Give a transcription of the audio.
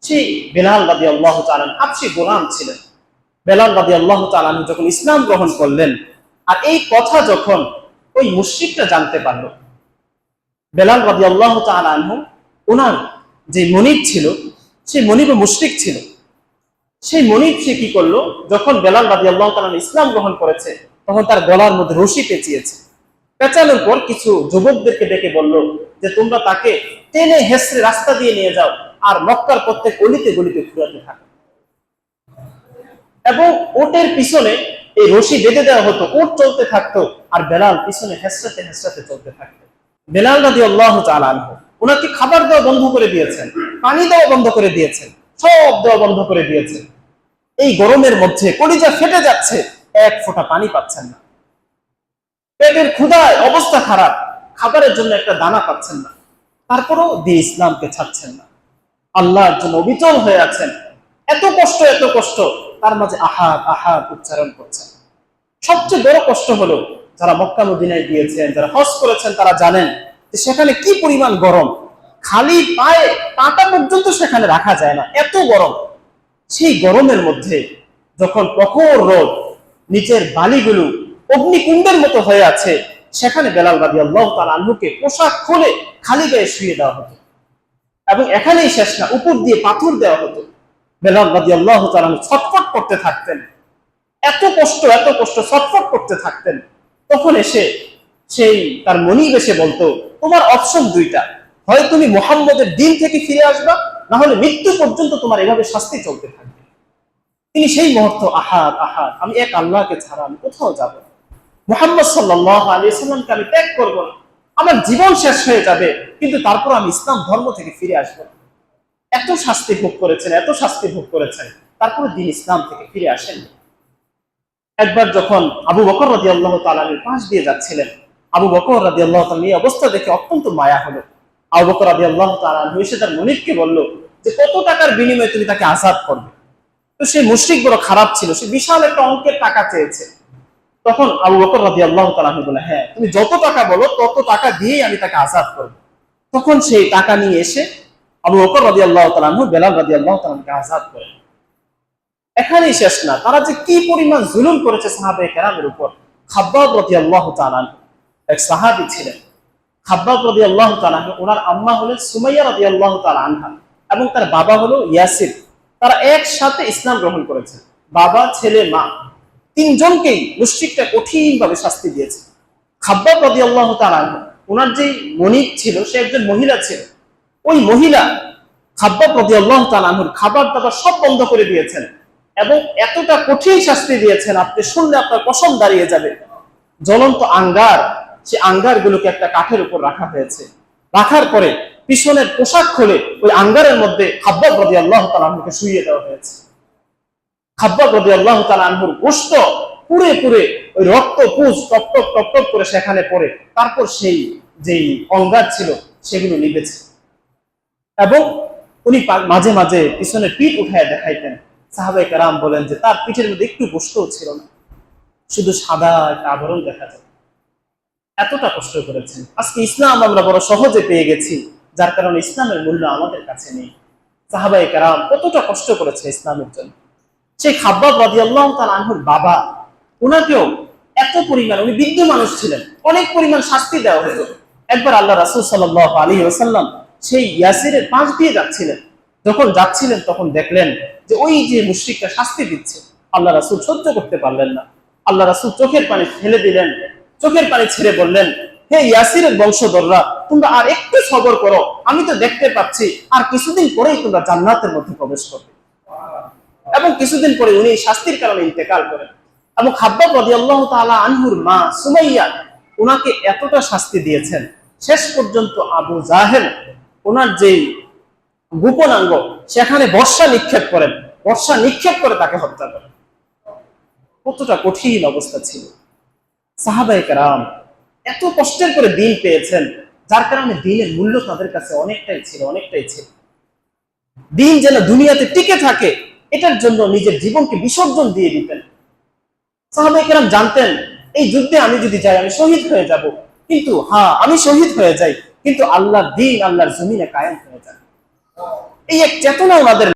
সেই বেলাল রাদিয়াল্লাহু তাআলা হাবশী গোলাম ছিলেন। বেলাল রাদিয়াল্লাহু তাআলা যখন ইসলাম গ্রহণ করলেন, আর এই কথা যখন ওই মুশরিকরা জানতে পারল, বেলাল রাদিয়াল্লাহু তাআলা আনহু ওনার যে মনিব ছিল, সেই মনিব মুশরিক ছিল। সেই মনিব সে কি করলো, যখন বেলাল রাদিয়াল্লাহু তাআলা ইসলাম গ্রহণ করেছে, তখন তার গলার মধ্যে রশি পেঁচিয়েছে। পেঁচানোর পর কিছু যুবকদেরকে ডেকে বলল যে তোমরা তাকে টেনে হেসড়ে রাস্তা দিয়ে নিয়ে যাও, আর মক্কার প্রত্যেক অলিতে গলিতে ঘুরাতে থাকো। এবং উটের পিছনে এই রশি বেঁধে দেওয়া হতো, উট চলতে থাকতো, আর বেলাল পিছনে হেসড়াতে হেসড়াতে চলতে থাকতো। বেলাল রাদিয়াল্লাহু তাআলা আনহু ওনাকে খাবার দেওয়া বন্ধ করে দিয়েছেন, পানি দেওয়া বন্ধ করে দিয়েছেন, সব দেওয়া বন্ধ করে দিয়েছেন। এই গরমের মধ্যে কলিজা ফেটে যাচ্ছে, এক ফোঁটা পানি পাচ্ছেন না। পেটের ক্ষুধায় অবস্থা খারাপ, খাবারের জন্য একটা দানা পাচ্ছেন না। তারপরেও দিয়ে ইসলামকে ছাড়ছেন না, আল্লাহর জন্য অবিচল হয়ে আছেন। এত কষ্ট, এত কষ্ট, তার মাঝে আহাদ আহাদ উচ্চারণ করছেন। সবচেয়ে বড় কষ্ট হলো, যারা মক্কা মদিনায় গিয়েছেন, যারা হজ করেছেন, তারা জানেন যে সেখানে কি পরিমাণ গরম। খালি পায়ে পাটা পর্যন্ত সেখানে রাখা যায় না, এত গরম। সেই গরমের মধ্যে যখন প্রখর রোদ, নিচের বালিগুলো অগ্নিকুণ্ডের মতো হয়ে আছে, সেখানে বেলাল রাদিয়াল্লাহু তাআলা আনহুকে পোশাক খুলে খালি গায়ে শুয়ে দেওয়া হতো। এবং এখানেই শেষ না, উপর দিয়ে পাথর দেওয়া হতো। বেলাল রাদিয়াল্লাহু তাআলা ছটফট করতে থাকতেন, এত কষ্ট ছটফট করতে থাকতেন। তখন এসে সেই তার মনিব এসে বলতো, তোমার অপশন দুইটা, হয় তুমি মুহাম্মদের দিন থেকে ফিরে আসবা, না হলে মৃত্যু পর্যন্ত তোমার এভাবে শাস্তি চলতে থাকবে। তিনি সেই মুহূর্ত আহাদ আহাদ, আমি এক আল্লাহকে ছাড়া আমি কোথাও যাব না, মুহাম্মদ সাল্লাল্লাহু আলাইহি ওয়াসাল্লামকে আমি ত্যাগ করব না, আমার জীবন শেষ হয়ে যাবে, কিন্তু তারপর আমি ইসলাম ধর্ম থেকে ফিরে আসবো না। এত শাস্তি ভোগ করেছেন, এত শাস্তি ভোগ করেছেন, তারপরে দিন ইসলাম থেকে ফিরে আসেন। একবার যখন আবু বকর রাদিয়াল্লাহু তাআলা এর পাশ দিয়ে যাচ্ছিলেন, আবু বকর রাদিয়াল্লাহু তাআলা এই অবস্থা দেখে অত্যন্ত মায়া হলো। আবু বকর রাদিয়াল্লাহু তাআলা এসে তার মনিবকে বলল যে কত টাকার বিনিময়ে তুমি তাকে আযাদ করবে। তো সেই মুশরিক বড় খারাপ ছিল, সে বিশাল একটা অঙ্কের টাকা চেয়েছে। তখন আবু বকর রাদিয়াল্লাহু তাআলা বলে, হ্যাঁ তুমি যত টাকা বলো তত টাকা দিয়েই আমি তাকে আযাদ করব। তখন সেই টাকা নিয়ে এসে আবু বকর রাদিয়াল্লাহু তাআলা বেলাল রাদিয়াল্লাহু তাআলাকে আযাদ করেন। এখানেই শেষ না, তারা যে কি পরিমাণ জুলুম করেছে সাহাবায়ে কেরামের উপর। খাব্বাব রাদিয়াল্লাহু তাআলা এক সাহাবী ছিলেন। খাব্বাব রাদিয়াল্লাহু তাআলা ওনার আম্মা হলেন সুমাইয়া রাদিয়াল্লাহু তাআলা আনহা, এবং তার বাবা হলো ইয়াসির। তারা একসাথে ইসলাম গ্রহণ করেছে, বাবা ছেলে মা তিনজনকেই মুশরিকরা কঠিন ভাবে শাস্তি দিয়েছে। খাব্বাব রাদিয়াল্লাহু তাআলা ওনার যে মনিব ছিল, সে একজন মহিলা ছিল। ওই মহিলা খাব্বাব রাদিয়াল্লাহু তাআলা খাবার দাবার সব বন্ধ করে দিয়েছেন, এবং এতটা কঠিন শাস্তি দিয়েছেন, আপনি শুনলে আপনার কসম দাঁড়িয়ে যাবে। জ্বলন্ত আঙ্গার, সে আঙ্গার গুলোকে একটা কাঠের উপর রাখা হয়েছে। রাখার পরে পিছনের পোশাক খুলে ওই আঙ্গারের মধ্যে খাব্বাব রাদিয়াল্লাহু তাআলা আনহুকে শুইয়ে দেওয়া হয়েছে। খাব্বাব রাদিয়াল্লাহু তাআলা আনহুর গোশত পুড়ে পুড়ে ওই রক্ত পুঁজ টপ টপ টপ টপ করে সেখানে পড়ে, তারপর সেই যেই অঙ্গার ছিল সেগুলো নিভেছে। এবং উনি মাঝে মাঝে পিছনে পিঠ উঠায় দেখাইতেন। সাহাবায়ে কেরাম বলেন যে তার পিঠের মধ্যে একটু গোশতও ছিল না, শুধু সাদা একটা আবরণ দেখা যায়। এতটা কষ্ট করেছেন। আজকে ইসলাম আমরা বড় সহজে পেয়ে গেছি, যার কারণে ইসলামের মূল্য আমাদের কাছে নেই। সাহাবায়ে কেরাম কতটা কষ্ট করেছে ইসলামের জন্য। সেই খাব্বাব রাদিয়াল্লাহু তাআলা আনহুর বাবা, ওনাকেও এত পরিমাণ, উনি বৃদ্ধ মানুষ ছিলেন, অনেক পরিমাণ শাস্তি দেওয়া হতো। একবার আল্লাহ রাসূল সাল্লাল্লাহু আলাইহি ওয়াসাল্লাম সেই ইয়াসিরের পাশ দিয়ে যাচ্ছিলেন। যখন যাচ্ছিলেন তখন দেখলেন যে ওই যে মুশরিকরা শাস্তি দিচ্ছে। আল্লাহ রাসূল সহ্য করতে পারলেন না। আল্লাহ রাসূল চোখের পানি ফেলে দিলেন, চোখের পানি ছেড়ে বললেন, হে ইয়াসিরের বংশধররা, তোমরা আর একটু সবর করো, আমি তো দেখতে পাচ্ছি আর কিছুদিন পরেই তোমরা জান্নাতের মধ্যে প্রবেশ করবে। এবং কিছুদিন পরে উনি শাস্তির কারণে ইন্তেকাল করেন। এবং খাব্বাব রাদিয়াল্লাহু তাআলা আনহুর মা সুমাইয়া ওনাকে এতটা শাস্তি দিয়েছেন, শেষ পর্যন্ত আবু জাহেল ওনার যে গোপন অঙ্গ সেখানে বর্ষা নিক্ষেপ করেন, বর্ষা নিক্ষেপ করে তাকে হত্যা করেন। কতটা কঠিন অবস্থা ছিল। সাহাবায়ে কেরাম এত কষ্টের করে দিন পেয়েছেন, যার কারণে দিনের মূল্য তাদের কাছে অনেকটাই ছিল, অনেকটাই ছিল। দিন যেন দুনিয়াতে টিকে থাকে, এটার জন্য নিজের জীবনকে বিসর্জন দিয়ে দিতেন। সাহাবায়ে কেরাম জানতেন এই যুদ্ধে আমি যদি যাই আমি শহীদ হয়ে যাব, কিন্তু হ্যাঁ আমি শহীদ হয়ে যাই, কিন্তু আল্লাহর দ্বীন আল্লাহর জমিনে কায়েম হয়ে যায়। এই এক চেতনা ওনাদের